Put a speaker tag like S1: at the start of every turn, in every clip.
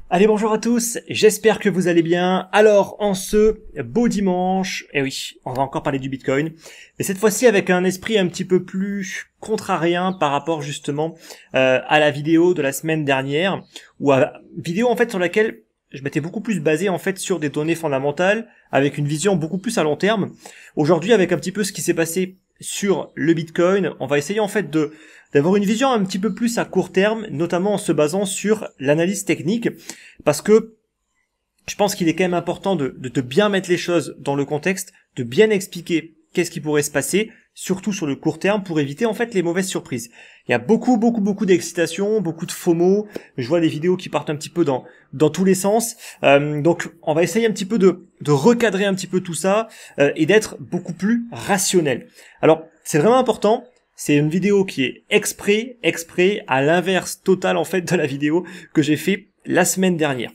S1: Allez, bonjour à tous, j'espère que vous allez bien. Alors, en ce beau dimanche, eh oui, on va encore parler du Bitcoin, mais cette fois-ci avec un esprit un petit peu plus contrarien par rapport justement à la vidéo de la semaine dernière, ou à vidéo en fait sur laquelle je m'étais beaucoup plus basé en fait sur des données fondamentales, avec une vision beaucoup plus à long terme. Aujourd'hui, avec un petit peu ce qui s'est passé sur le Bitcoin, on va essayer en fait d'avoir une vision un petit peu plus à court terme, notamment en se basant sur l'analyse technique, parce que je pense qu'il est quand même important de bien mettre les choses dans le contexte, de bien expliquer qu'est-ce qui pourrait se passer, surtout sur le court terme, pour éviter en fait les mauvaises surprises. Il y a beaucoup d'excitation, beaucoup de FOMO, je vois des vidéos qui partent un petit peu dans tous les sens, donc on va essayer un petit peu de recadrer un petit peu tout ça, et d'être beaucoup plus rationnel. Alors, c'est vraiment important. C'est une vidéo qui est exprès à l'inverse total en fait de la vidéo que j'ai fait la semaine dernière.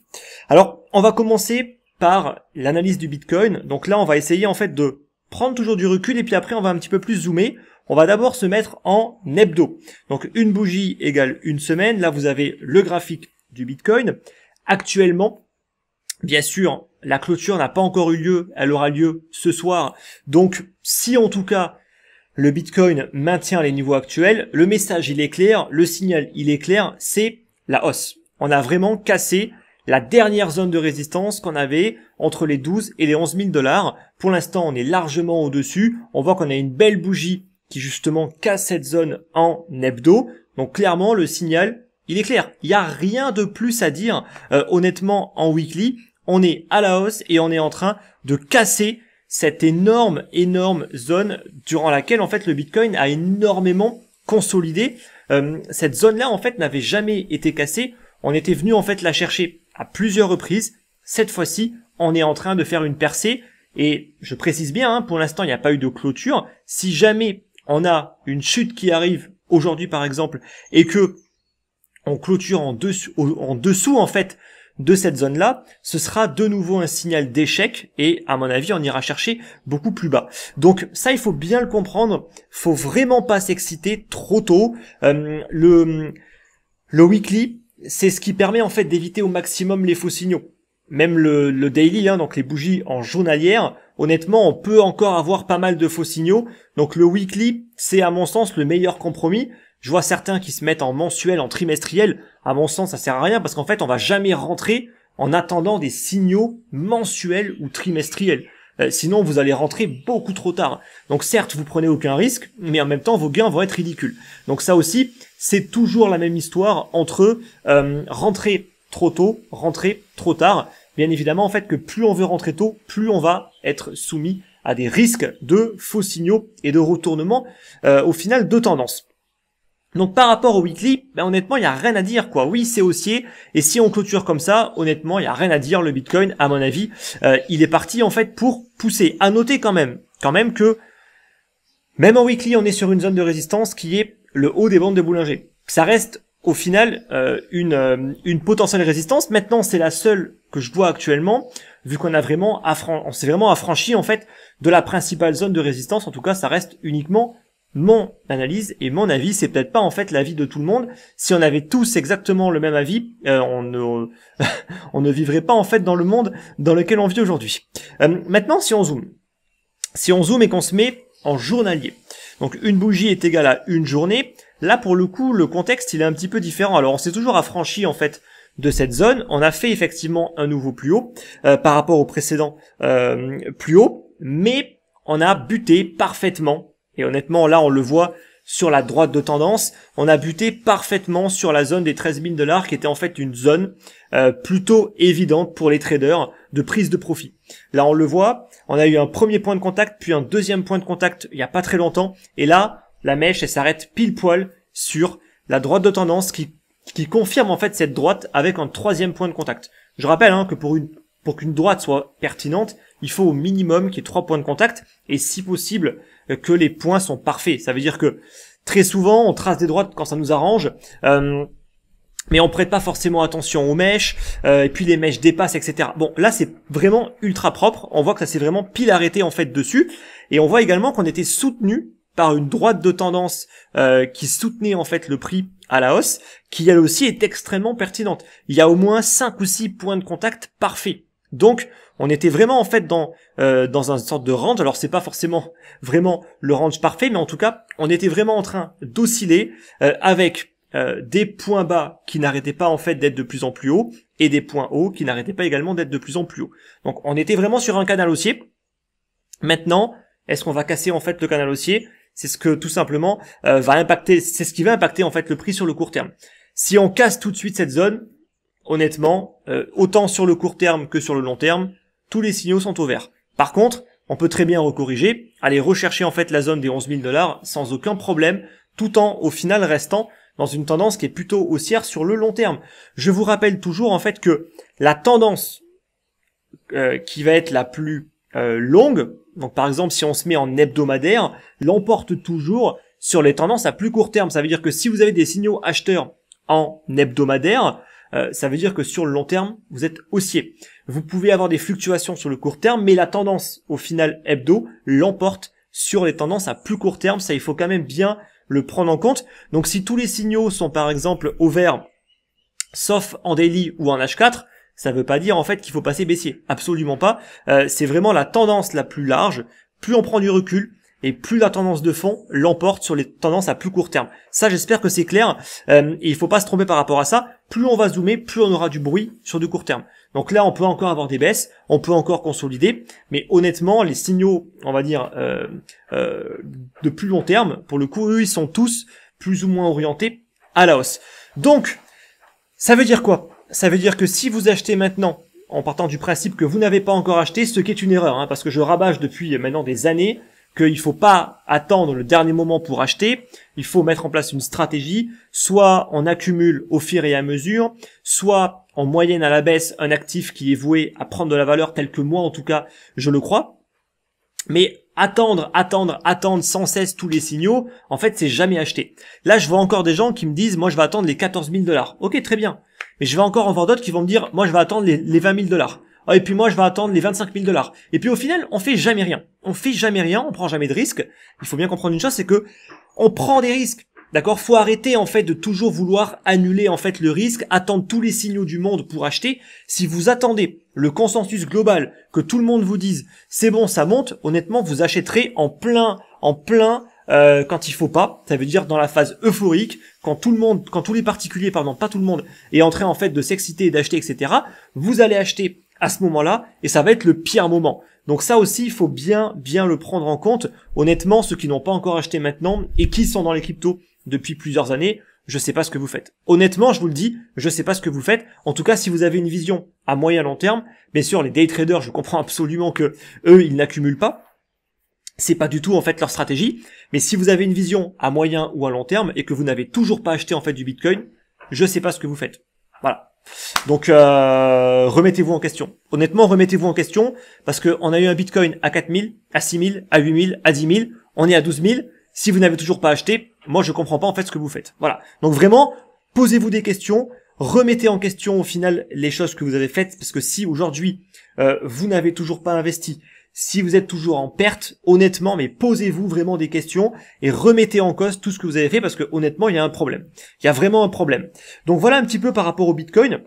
S1: Alors, on va commencer par l'analyse du Bitcoin. Donc là, on va essayer en fait de prendre toujours du recul et puis après, on va un petit peu plus zoomer. On va d'abord se mettre en hebdo. Donc, une bougie égale une semaine. Là, vous avez le graphique du Bitcoin. Actuellement, bien sûr, la clôture n'a pas encore eu lieu. Elle aura lieu ce soir. Donc, si en tout cas, le Bitcoin maintient les niveaux actuels, le message il est clair, le signal il est clair, c'est la hausse. On a vraiment cassé la dernière zone de résistance qu'on avait entre les 12 et les 11 000 $. Pour l'instant, on est largement au-dessus. On voit qu'on a une belle bougie qui justement casse cette zone en hebdo. Donc clairement, le signal, il est clair. Il n'y a rien de plus à dire. Honnêtement, en weekly, on est à la hausse et on est en train de casser cette énorme zone durant laquelle en fait le Bitcoin a énormément consolidé. Cette zone-là en fait n'avait jamais été cassée. On était venu en fait la chercher à plusieurs reprises. Cette fois-ci, on est en train de faire une percée. Et je précise bien, hein, pour l'instant, il n'y a pas eu de clôture. Si jamais on a une chute qui arrive aujourd'hui par exemple et que on clôture en dessous en fait de cette zone-là, ce sera de nouveau un signal d'échec et à mon avis, on ira chercher beaucoup plus bas. Donc ça, il faut bien le comprendre. Faut vraiment pas s'exciter trop tôt. Le weekly, c'est ce qui permet en fait d'éviter au maximum les faux signaux. Même le daily, hein, donc les bougies en journalière, honnêtement, on peut encore avoir pas mal de faux signaux. Donc le weekly, c'est à mon sens le meilleur compromis. Je vois certains qui se mettent en mensuel, en trimestriel. À mon sens, ça sert à rien parce qu'en fait, on va jamais rentrer en attendant des signaux mensuels ou trimestriels. Sinon, vous allez rentrer beaucoup trop tard. Donc certes, vous prenez aucun risque, mais en même temps, vos gains vont être ridicules. Donc ça aussi, c'est toujours la même histoire entre rentrer trop tôt, rentrer trop tard. Bien évidemment, en fait, que plus on veut rentrer tôt, plus on va être soumis à des risques de faux signaux et de retournement au final de tendance. Donc par rapport au weekly, honnêtement, il y a rien à dire quoi. Oui, c'est haussier et si on clôture comme ça, honnêtement, il y a rien à dire. Le Bitcoin, à mon avis, il est parti en fait pour pousser. À noter quand même que même en weekly, on est sur une zone de résistance qui est le haut des bandes de Bollinger. Ça reste au final une potentielle résistance. Maintenant, c'est la seule que je vois actuellement, vu qu'on a vraiment on s'est vraiment affranchi en fait de la principale zone de résistance. En tout cas, ça reste uniquement mon analyse et mon avis, c'est peut-être pas en fait l'avis de tout le monde. Si on avait tous exactement le même avis, on ne vivrait pas en fait dans le monde dans lequel on vit aujourd'hui. Maintenant, si on zoome et qu'on se met en journalier, donc une bougie est égale à une journée. Là, pour le coup, le contexte il est un petit peu différent. Alors, on s'est toujours affranchi en fait de cette zone. On a fait effectivement un nouveau plus haut par rapport au précédent plus haut, mais on a buté parfaitement. Et honnêtement, là, on le voit sur la droite de tendance, on a buté parfaitement sur la zone des 13 000 $, qui était en fait une zone plutôt évidente pour les traders de prise de profit. Là, on le voit, on a eu un premier point de contact, puis un deuxième point de contact il n'y a pas très longtemps. Et là, la mèche, elle s'arrête pile poil sur la droite de tendance qui confirme en fait cette droite avec un troisième point de contact. Je rappelle que pour qu'une droite soit pertinente, il faut au minimum qu'il y ait 3 points de contact et si possible que les points sont parfaits. Ça veut dire que très souvent on trace des droites quand ça nous arrange, mais on prête pas forcément attention aux mèches, et puis les mèches dépassent, etc. Bon, là c'est vraiment ultra propre, on voit que ça s'est vraiment pile arrêté en fait dessus, et on voit également qu'on était soutenu par une droite de tendance qui soutenait en fait le prix à la hausse, qui elle aussi est extrêmement pertinente. Il y a au moins 5 ou 6 points de contact parfaits. Donc on était vraiment en fait dans une sorte de range. Alors c'est pas forcément vraiment le range parfait, mais en tout cas on était vraiment en train d'osciller avec des points bas qui n'arrêtaient pas en fait d'être de plus en plus hauts et des points hauts qui n'arrêtaient pas également d'être de plus en plus hauts. Donc on était vraiment sur un canal haussier. Maintenant, est-ce qu'on va casser en fait le canal haussier? C'est ce que tout simplement va impacter, c'est ce qui va impacter en fait le prix sur le court terme. Si on casse tout de suite cette zone, honnêtement, autant sur le court terme que sur le long terme, tous les signaux sont au vert. Par contre, on peut très bien recorriger, aller rechercher en fait la zone des 11 000 $ sans aucun problème, tout en au final restant dans une tendance qui est plutôt haussière sur le long terme. Je vous rappelle toujours en fait que la tendance qui va être la plus longue, donc par exemple si on se met en hebdomadaire, l'emporte toujours sur les tendances à plus court terme. Ça veut dire que si vous avez des signaux acheteurs en hebdomadaire, ça veut dire que sur le long terme, vous êtes haussier. Vous pouvez avoir des fluctuations sur le court terme, mais la tendance au final hebdo l'emporte sur les tendances à plus court terme. Ça, il faut quand même bien le prendre en compte. Donc si tous les signaux sont par exemple au vert, sauf en daily ou en H4, ça veut pas dire en fait qu'il faut passer baissier. Absolument pas. C'est vraiment la tendance la plus large. Plus on prend du recul et plus la tendance de fond l'emporte sur les tendances à plus court terme. Ça, j'espère que c'est clair. Et il faut pas se tromper par rapport à ça. Plus on va zoomer, plus on aura du bruit sur du court terme. Donc là, on peut encore avoir des baisses, on peut encore consolider. Mais honnêtement, les signaux, on va dire, de plus long terme, pour le coup, eux, ils sont tous plus ou moins orientés à la hausse. Donc, ça veut dire quoi? Ça veut dire que si vous achetez maintenant, en partant du principe que vous n'avez pas encore acheté, ce qui est une erreur, parce que je rabâche depuis maintenant des années qu'il faut pas attendre le dernier moment pour acheter, il faut mettre en place une stratégie, soit on accumule au fur et à mesure, soit en moyenne à la baisse un actif qui est voué à prendre de la valeur tel que moi en tout cas je le crois. Mais attendre sans cesse tous les signaux, en fait c'est jamais acheter. Là je vois encore des gens qui me disent moi je vais attendre les 14 000 $. Ok, très bien. Mais je vais encore en voir d'autres qui vont me dire moi je vais attendre les 20 000 $. Ah, et puis moi je vais attendre les 25 000 $. Et puis au final on fait jamais rien. On prend jamais de risques. Il faut bien comprendre une chose, c'est que on prend des risques. D'accord, faut arrêter en fait de toujours vouloir annuler en fait le risque, attendre tous les signaux du monde pour acheter. Si vous attendez le consensus global, que tout le monde vous dise c'est bon, ça monte, honnêtement vous achèterez en plein quand il faut pas. Ça veut dire dans la phase euphorique, quand tous les particuliers, pas tout le monde, est en train en fait de s'exciter et d'acheter, etc. Vous allez acheter à ce moment-là et ça va être le pire moment. Donc ça aussi, il faut bien le prendre en compte. Honnêtement, ceux qui n'ont pas encore acheté maintenant et qui sont dans les cryptos depuis plusieurs années, je sais pas ce que vous faites. Honnêtement, je vous le dis, je sais pas ce que vous faites. En tout cas, si vous avez une vision à moyen long terme, bien sûr, les day traders, je comprends absolument que eux, ils n'accumulent pas. C'est pas du tout en fait leur stratégie. Mais si vous avez une vision à moyen ou à long terme et que vous n'avez toujours pas acheté en fait du Bitcoin, je sais pas ce que vous faites. Voilà. Donc remettez-vous en question. Honnêtement, remettez-vous en question parce que on a eu un Bitcoin à 4 000, à 6 000, à 8 000, à 10 000. On est à 12 000. Si vous n'avez toujours pas acheté, moi je comprends pas en fait ce que vous faites. Voilà. Donc vraiment, posez-vous des questions, remettez en question au final les choses que vous avez faites, parce que si aujourd'hui vous n'avez toujours pas investi, si vous êtes toujours en perte, honnêtement, mais posez-vous vraiment des questions et remettez en cause tout ce que vous avez fait, parce que honnêtement, il y a un problème. Il y a vraiment un problème. Donc voilà un petit peu par rapport au Bitcoin.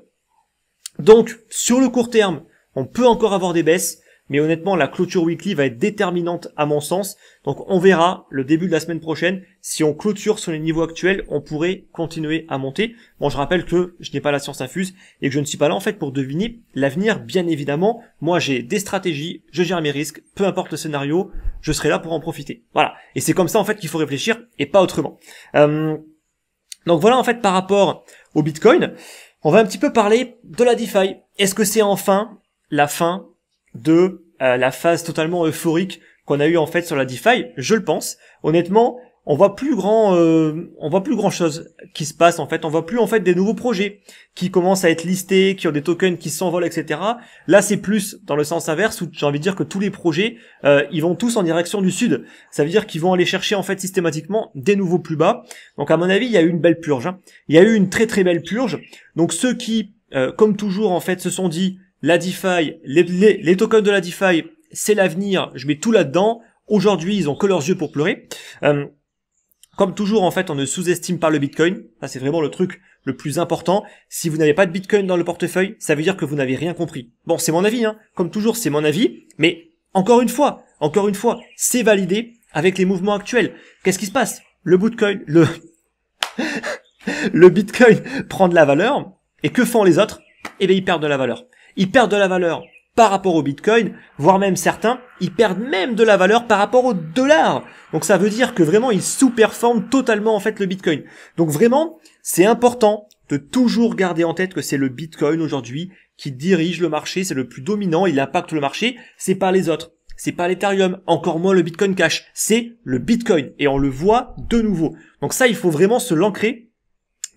S1: Donc sur le court terme, on peut encore avoir des baisses. Mais honnêtement, la clôture weekly va être déterminante à mon sens. Donc on verra le début de la semaine prochaine. Si on clôture sur les niveaux actuels, on pourrait continuer à monter. Bon, je rappelle que je n'ai pas la science infuse et que je ne suis pas là en fait pour deviner l'avenir, bien évidemment. Moi, j'ai des stratégies, je gère mes risques, peu importe le scénario, je serai là pour en profiter. Voilà. Et c'est comme ça en fait qu'il faut réfléchir et pas autrement. Donc voilà en fait par rapport au Bitcoin. On va un petit peu parler de la DeFi. Est-ce que c'est enfin la fin de la phase totalement euphorique qu'on a eu en fait sur la DeFi? Je le pense. Honnêtement, on voit plus grand chose qui se passe en fait. On voit plus en fait des nouveaux projets qui commencent à être listés, qui ont des tokens qui s'envolent, etc. Là, c'est plus dans le sens inverse où j'ai envie de dire que tous les projets, ils vont tous en direction du sud. Ça veut dire qu'ils vont aller chercher en fait systématiquement des nouveaux plus bas. Donc à mon avis, il y a eu une belle purge. Il y a eu une très très belle purge. Donc ceux qui, comme toujours en fait, se sont dit la DeFi, les tokens de la DeFi, c'est l'avenir, je mets tout là-dedans. Aujourd'hui, ils ont que leurs yeux pour pleurer. Comme toujours, en fait, on ne sous-estime pas le Bitcoin. Ça, c'est vraiment le truc le plus important. Si vous n'avez pas de Bitcoin dans le portefeuille, ça veut dire que vous n'avez rien compris. Bon, c'est mon avis, hein. Comme toujours, c'est mon avis. Mais encore une fois, c'est validé avec les mouvements actuels. Qu'est-ce qui se passe? Le Bitcoin prend de la valeur. Et que font les autres? Eh bien, ils perdent de la valeur. Ils perdent de la valeur par rapport au Bitcoin, voire même certains, ils perdent même de la valeur par rapport au dollar. Donc ça veut dire que vraiment, ils sous-performent totalement en fait le Bitcoin. Donc vraiment, c'est important de toujours garder en tête que c'est le Bitcoin aujourd'hui qui dirige le marché, c'est le plus dominant, il impacte le marché, c'est pas les autres. C'est pas l'Ethereum, encore moins le Bitcoin Cash, c'est le Bitcoin. Et on le voit de nouveau. Donc ça, il faut vraiment se l'ancrer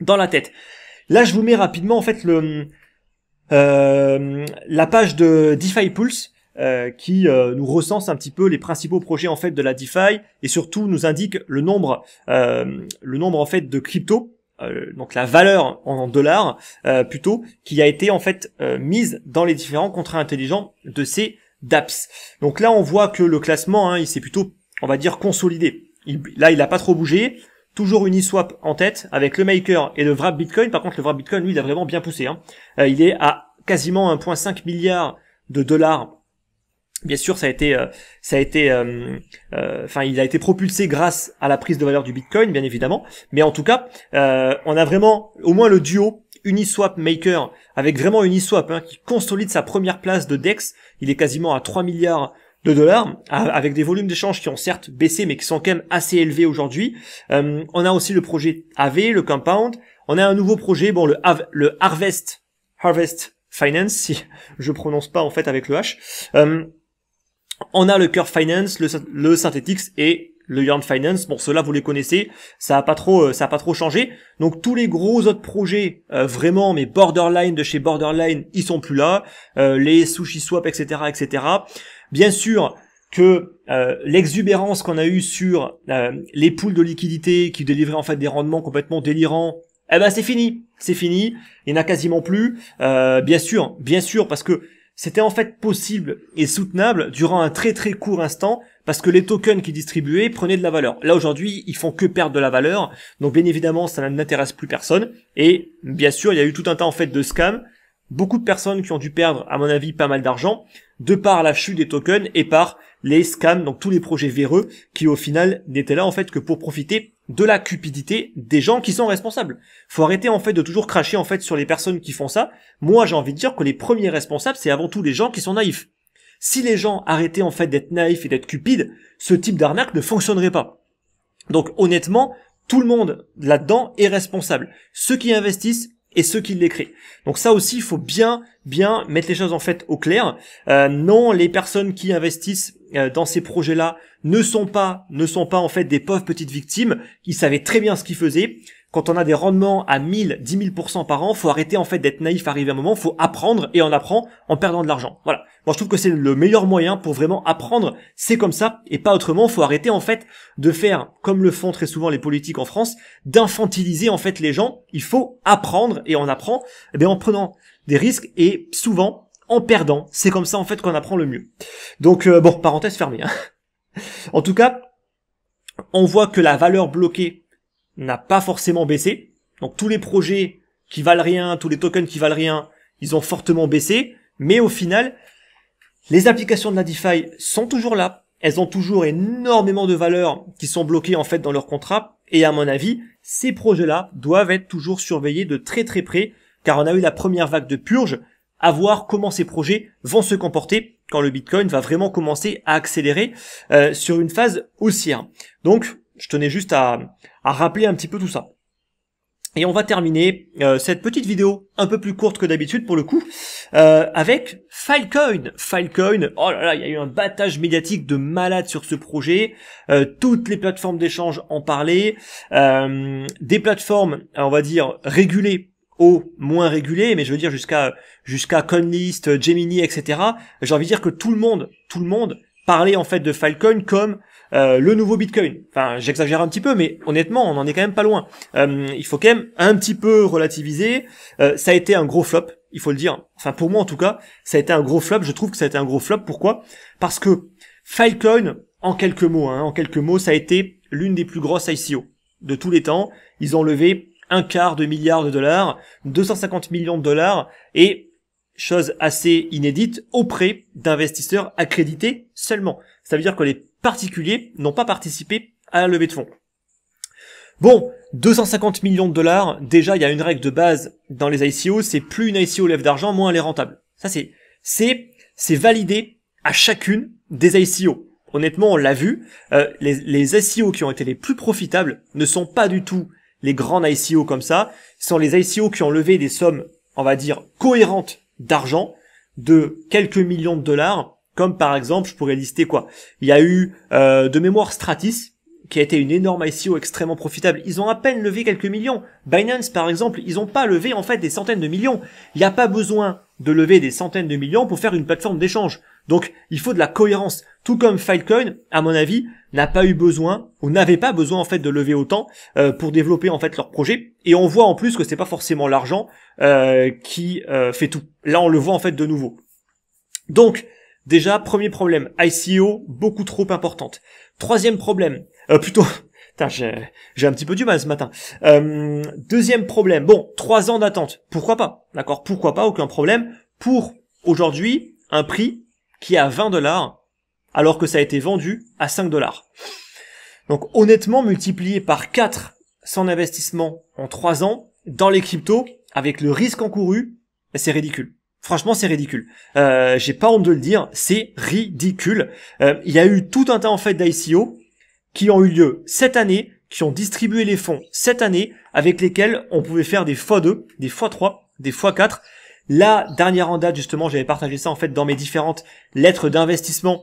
S1: dans la tête. Là, je vous mets rapidement en fait la page de DeFi Pulse qui nous recense un petit peu les principaux projets en fait de la DeFi et surtout nous indique le nombre en fait de crypto, donc la valeur en dollars plutôt, qui a été en fait mise dans les différents contrats intelligents de ces dApps. Donc là on voit que le classement il s'est plutôt, on va dire, consolidé. Là il a pas trop bougé. Toujours Uniswap en tête avec le Maker et le Wrap Bitcoin. Par contre, le Wrap Bitcoin, lui, il a vraiment bien poussé. Il est à quasiment 1,5 milliard de dollars. Bien sûr, il a été propulsé grâce à la prise de valeur du Bitcoin, bien évidemment. Mais en tout cas, on a vraiment au moins le duo Uniswap Maker avec vraiment Uniswap qui consolide sa première place de DEX. Il est quasiment à 3 milliards de dollars, avec des volumes d'échange qui ont certes baissé, mais qui sont quand même assez élevés aujourd'hui. On a aussi le projet AV, le Compound. On a un nouveau projet, bon, le Harvest Finance, si je prononce pas en fait avec le H. On a le Curve Finance, le Synthetix et le Yarn Finance. Bon, ceux-là vous les connaissez, ça a pas trop changé. Donc tous les gros autres projets, vraiment, mais Borderline de chez Borderline, ils sont plus là. Les SushiSwap, etc. Bien sûr que l'exubérance qu'on a eue sur les pools de liquidité qui délivraient en fait des rendements complètement délirants, eh ben c'est fini, il n'y en a quasiment plus. Bien sûr, parce que c'était en fait possible et soutenable durant un très très court instant, parce que les tokens qu'ils distribuaient prenaient de la valeur. Là aujourd'hui, ils font que perdre de la valeur, donc bien évidemment ça n'intéresse plus personne. Et bien sûr, il y a eu tout un tas en fait de scams. Beaucoup de personnes qui ont dû perdre, à mon avis, pas mal d'argent, de par la chute des tokens et par les scams, donc tous les projets véreux, qui au final n'étaient là en fait que pour profiter de la cupidité des gens qui sont responsables. Faut arrêter en fait de toujours cracher en fait sur les personnes qui font ça. Moi, j'ai envie de dire que les premiers responsables, c'est avant tout les gens qui sont naïfs. Si les gens arrêtaient en fait d'être naïfs et d'être cupides, ce type d'arnaque ne fonctionnerait pas. Donc honnêtement, tout le monde là-dedans est responsable. Ceux qui investissent et ceux qui les créent. Donc ça aussi, il faut bien mettre les choses en fait au clair. Non, les personnes qui investissent dans ces projets-là ne sont pas en fait des pauvres petites victimes. Ils savaient très bien ce qu'ils faisaient. Quand on a des rendements à 1000 000% par an, faut arrêter en fait d'être naïf, arriver à un moment, faut apprendre, et on apprend en perdant de l'argent. Voilà. Moi je trouve que c'est le meilleur moyen pour vraiment apprendre, c'est comme ça et pas autrement. Faut arrêter en fait de faire comme le font très souvent les politiques en France, d'infantiliser en fait les gens. Il faut apprendre, et on apprend en prenant des risques et souvent en perdant. C'est comme ça en fait qu'on apprend le mieux. Donc bon, parenthèse fermée. En tout cas, on voit que la valeur bloquée n'a pas forcément baissé. Donc tous les projets qui valent rien, tous les tokens qui valent rien, ils ont fortement baissé. Mais au final, les applications de la DeFi sont toujours là. Elles ont toujours énormément de valeurs qui sont bloquées en fait dans leur contrat. Et à mon avis, ces projets-là doivent être toujours surveillés de très très près, car on a eu la première vague de purge. À voir comment ces projets vont se comporter quand le Bitcoin va vraiment commencer à accélérer sur une phase haussière. Donc, je tenais juste à rappeler un petit peu tout ça. Et on va terminer cette petite vidéo un peu plus courte que d'habitude pour le coup, avec Filecoin. Filecoin, oh là là, il y a eu un battage médiatique de malade sur ce projet. Toutes les plateformes d'échange en parlaient. Des plateformes, on va dire, régulées au moins régulées, mais je veux dire jusqu'à Coinlist, Gemini, etc. J'ai envie de dire que tout le monde parlait en fait de Filecoin comme le nouveau Bitcoin. Enfin, j'exagère un petit peu, mais honnêtement, on en est quand même pas loin. Il faut quand même un petit peu relativiser. Ça a été un gros flop, il faut le dire. Enfin, pour moi en tout cas, ça a été un gros flop. Je trouve que ça a été un gros flop. Pourquoi ? Parce que Filecoin, en quelques mots, ça a été l'une des plus grosses ICO de tous les temps. Ils ont levé $1/4 milliard, 250 millions de dollars, et chose assez inédite, auprès d'investisseurs accrédités seulement. Ça veut dire que les particuliers n'ont pas participé à la levée de fonds. Bon, 250 millions de dollars, déjà il y a une règle de base dans les ICO, c'est plus une ICO lève d'argent, moins elle est rentable. Ça c'est validé à chacune des ICO. Honnêtement, on l'a vu, les ICO qui ont été les plus profitables ne sont pas du tout les grandes ICO comme ça, ce sont les ICO qui ont levé des sommes, on va dire, cohérentes d'argent, de quelques millions de dollars, comme par exemple, je pourrais lister quoi. Il y a eu de mémoire Stratis, qui a été une énorme ICO extrêmement profitable. Ils ont à peine levé quelques millions. Binance, par exemple, ils n'ont pas levé en fait des centaines de millions. Il n'y a pas besoin de lever des centaines de millions pour faire une plateforme d'échange. Donc, il faut de la cohérence. Tout comme Filecoin, à mon avis, n'a pas eu besoin, ou n'avait pas besoin en fait de lever autant pour développer en fait leur projet. Et on voit en plus que c'est pas forcément l'argent qui fait tout. Là, on le voit en fait de nouveau. Donc, déjà, premier problème, ICO beaucoup trop importante. Troisième problème, putain, j'ai un petit peu du mal ce matin. Deuxième problème, bon, 3 ans d'attente, pourquoi pas, d'accord, pourquoi pas, aucun problème, pour aujourd'hui, un prix qui est à $20, alors que ça a été vendu à $5. Donc honnêtement, multiplié par 4 son investissement en 3 ans, dans les cryptos, avec le risque encouru, c'est ridicule. Franchement, c'est ridicule. J'ai pas honte de le dire, c'est ridicule. Il y a eu tout un tas en fait d'ICO qui ont eu lieu cette année, qui ont distribué les fonds cette année, avec lesquels on pouvait faire des x2, des x3, des x4. La dernière en date, justement, j'avais partagé ça en fait dans mes différentes lettres d'investissement.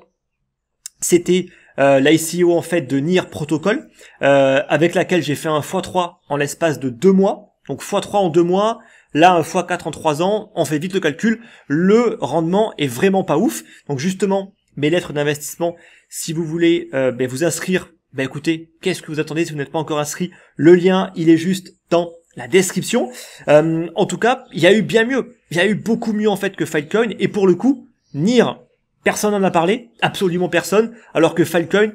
S1: C'était l'ICO en fait de NIR Protocol, avec laquelle j'ai fait un x3 en l'espace de 2 mois. Donc x3 en 2 mois. Là, un x4 en 3 ans, on fait vite le calcul, le rendement est vraiment pas ouf. Donc justement, mes lettres d'investissement, si vous voulez vous inscrire, écoutez, qu'est-ce que vous attendez si vous n'êtes pas encore inscrit? Le lien, il est juste dans la description. En tout cas, il y a eu bien mieux. Il y a eu beaucoup mieux en fait que Filecoin. Et pour le coup, NIR, personne n'en a parlé, absolument personne, alors que Filecoin,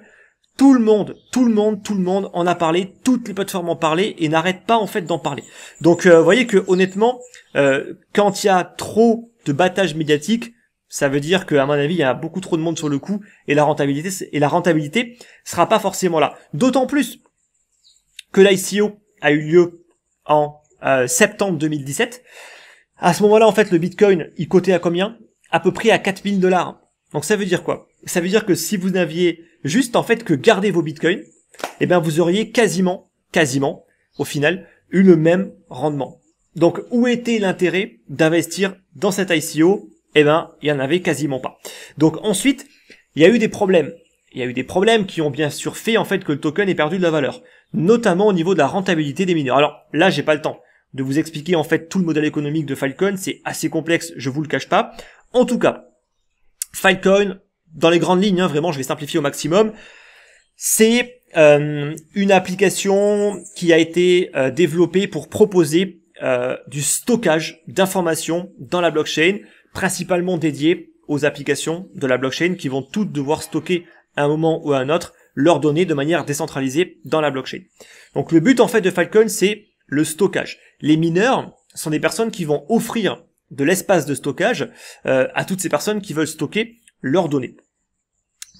S1: tout le monde en a parlé, toutes les plateformes en parlaient et n'arrêtent pas en fait d'en parler. Donc vous voyez que honnêtement, quand il y a trop de battage médiatique, ça veut dire qu'à mon avis, il y a beaucoup trop de monde sur le coup et la rentabilité sera pas forcément là. D'autant plus que l'ICO a eu lieu en septembre 2017. À ce moment-là, en fait, le Bitcoin, il cotait à combien? À peu près à $4000. Donc ça veut dire quoi? Ça veut dire que si vous n'aviez juste en fait que gardé vos bitcoins, vous auriez quasiment, au final, eu le même rendement. Donc où était l'intérêt d'investir dans cette ICO? Il y en avait quasiment pas. Donc ensuite, il y a eu des problèmes. Il y a eu des problèmes qui ont bien sûr fait en fait que le token ait perdu de la valeur, notamment au niveau de la rentabilité des mineurs. Alors là, j'ai pas le temps de vous expliquer en fait tout le modèle économique de Filecoin, c'est assez complexe, je vous le cache pas. En tout cas, Filecoin, dans les grandes lignes, vraiment, je vais simplifier au maximum. C'est une application qui a été développée pour proposer du stockage d'informations dans la blockchain, principalement dédié aux applications de la blockchain qui vont toutes devoir stocker à un moment ou à un autre leurs données de manière décentralisée dans la blockchain. Donc le but en fait de Filecoin, c'est le stockage. Les mineurs sont des personnes qui vont offrir de l'espace de stockage à toutes ces personnes qui veulent stocker leurs données.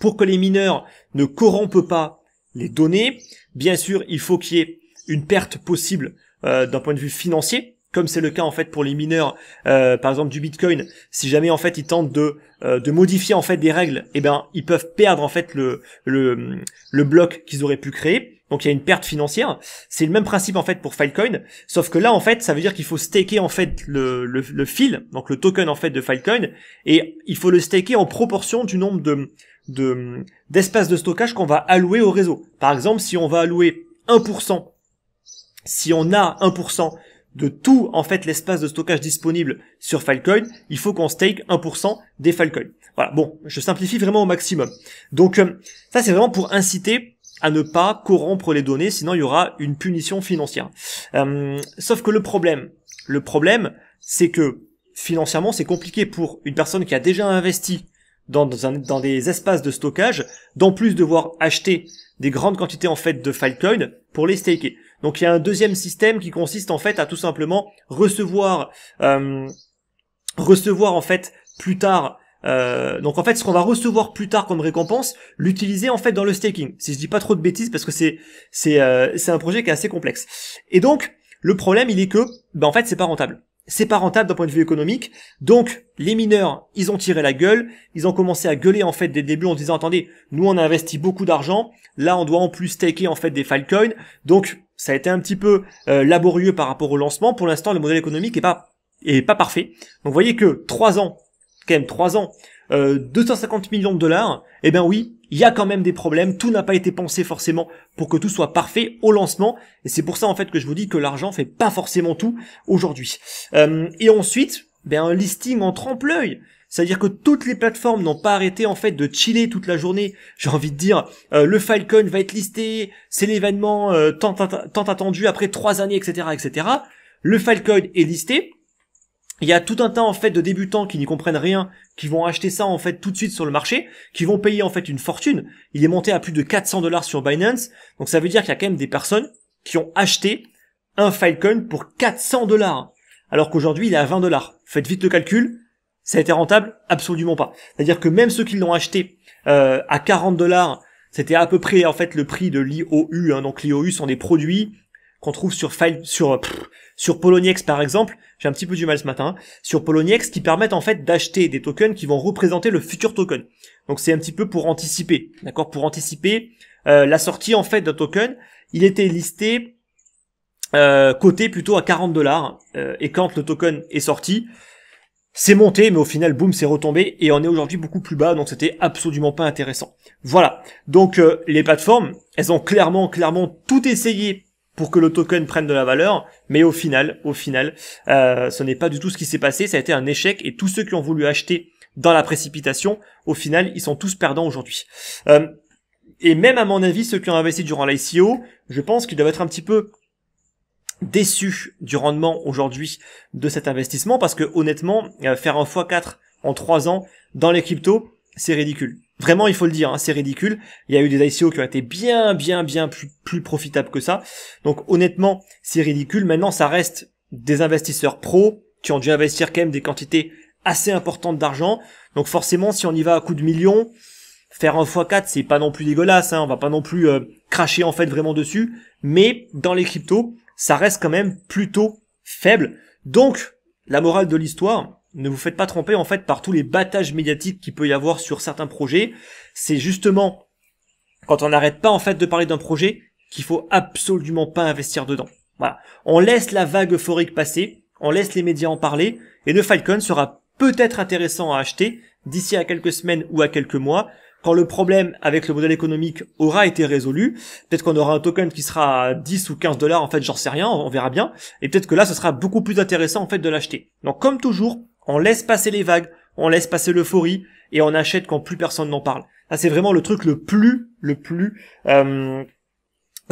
S1: Pour que les mineurs ne corrompent pas les données, bien sûr, il faut qu'il y ait une perte possible d'un point de vue financier, comme c'est le cas en fait pour les mineurs, par exemple du Bitcoin. Si jamais en fait ils tentent de modifier en fait des règles, ils peuvent perdre en fait le bloc qu'ils auraient pu créer. Donc il y a une perte financière. C'est le même principe en fait pour Filecoin, sauf que là en fait ça veut dire qu'il faut staker en fait le fil, donc le token en fait de Filecoin, et il faut le staker en proportion du nombre d'espace de stockage qu'on va allouer au réseau. Par exemple, si on va allouer 1%, si on a 1% de tout en fait l'espace de stockage disponible sur Filecoin, il faut qu'on stake 1% des Filecoin. Voilà, bon, je simplifie vraiment au maximum. Donc ça c'est vraiment pour inciter à ne pas corrompre les données, sinon il y aura une punition financière. Sauf que le problème, c'est que financièrement c'est compliqué pour une personne qui a déjà investi dans des espaces de stockage, d'en plus devoir acheter des grandes quantités en fait de Filecoin pour les staker. Donc il y a un deuxième système qui consiste en fait à tout simplement recevoir en fait plus tard. Donc en fait, ce qu'on va recevoir plus tard comme récompense, l'utiliser en fait dans le staking. Si je dis pas trop de bêtises, parce que c'est un projet qui est assez complexe. Et donc le problème, il est que en fait, c'est pas rentable. C'est pas rentable d'un point de vue économique. Donc les mineurs, ils ont tiré la gueule, ils ont commencé à gueuler en fait dès le début en disant attendez, nous on a investi beaucoup d'argent, là on doit en plus staker en fait des Filecoin. Donc ça a été un petit peu laborieux par rapport au lancement. Pour l'instant, le modèle économique est pas parfait. Donc vous voyez que 3 ans, 250 millions de dollars, eh ben oui, il y a quand même des problèmes, tout n'a pas été pensé forcément pour que tout soit parfait au lancement, et c'est pour ça en fait que je vous dis que l'argent fait pas forcément tout aujourd'hui. Et ensuite, un listing en trompe-l'œil, c'est-à-dire que toutes les plateformes n'ont pas arrêté en fait de chiller toute la journée, j'ai envie de dire, le Filecoin va être listé, c'est l'événement tant attendu après 3 années, etc., etc. Le Filecoin est listé. Il y a tout un tas en fait de débutants qui n'y comprennent rien, qui vont acheter ça en fait tout de suite sur le marché, qui vont payer en fait une fortune. Il est monté à plus de 400 dollars sur Binance, donc ça veut dire qu'il y a quand même des personnes qui ont acheté un Filecoin pour 400 dollars, alors qu'aujourd'hui il est à 20 dollars. Faites vite le calcul, ça a été rentable? Absolument pas. C'est-à-dire que même ceux qui l'ont acheté à 40 dollars, c'était à peu près en fait le prix de l'IOU. Donc l'IOU sont des produits qu'on trouve sur Poloniex par exemple. J'ai un petit peu du mal ce matin, sur Poloniex, qui permettent en fait d'acheter des tokens qui vont représenter le futur token. Donc c'est un petit peu pour anticiper, d'accord, pour anticiper la sortie en fait d'un token. Il était listé coté plutôt à 40 dollars et quand le token est sorti, c'est monté, mais au final, boum, c'est retombé et on est aujourd'hui beaucoup plus bas, donc c'était absolument pas intéressant. Voilà. Donc les plateformes, elles ont clairement tout essayé pour que le token prenne de la valeur, mais au final, ce n'est pas du tout ce qui s'est passé, ça a été un échec, et tous ceux qui ont voulu acheter dans la précipitation, au final, ils sont tous perdants aujourd'hui. Et même à mon avis, ceux qui ont investi durant l'ICO, je pense qu'ils doivent être un petit peu déçus du rendement aujourd'hui de cet investissement, parce que honnêtement, faire un x4 en 3 ans dans les cryptos, c'est ridicule. Vraiment, il faut le dire, hein, c'est ridicule. Il y a eu des ICO qui ont été bien plus profitables que ça. Donc honnêtement, c'est ridicule. Maintenant, ça reste des investisseurs pros qui ont dû investir quand même des quantités assez importantes d'argent. Donc forcément, si on y va à coup de millions, faire un x4, c'est pas non plus dégueulasse, hein. On va pas non plus cracher en fait vraiment dessus. Mais dans les cryptos, ça reste quand même plutôt faible. Donc, la morale de l'histoire, ne vous faites pas tromper en fait par tous les battages médiatiques qu'il peut y avoir sur certains projets. C'est justement quand on n'arrête pas en fait de parler d'un projet qu'il faut absolument pas investir dedans. Voilà. On laisse la vague euphorique passer, on laisse les médias en parler, et le Filecoin sera peut-être intéressant à acheter d'ici à quelques semaines ou à quelques mois, quand le problème avec le modèle économique aura été résolu. Peut-être qu'on aura un token qui sera à 10 ou 15 dollars, en fait, j'en sais rien, on verra bien. Et peut-être que là, ce sera beaucoup plus intéressant, en fait, de l'acheter. Donc, comme toujours, on laisse passer les vagues, on laisse passer l'euphorie, et on achète quand plus personne n'en parle. Ça, c'est vraiment le truc le plus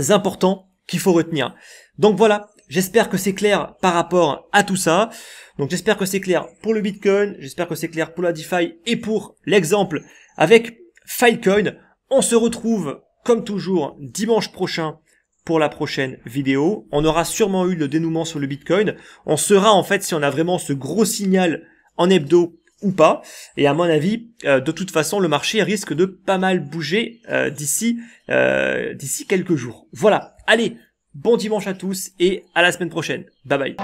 S1: important qu'il faut retenir. Donc voilà, j'espère que c'est clair par rapport à tout ça. Donc j'espère que c'est clair pour le Bitcoin, j'espère que c'est clair pour la DeFi et pour l'exemple avec Filecoin. On se retrouve comme toujours dimanche prochain pour la prochaine vidéo. On aura sûrement eu le dénouement sur le Bitcoin. On saura en fait si on a vraiment ce gros signal en hebdo ou pas. Et à mon avis, de toute façon, le marché risque de pas mal bouger d'ici quelques jours. Voilà. Allez, bon dimanche à tous et à la semaine prochaine. Bye bye.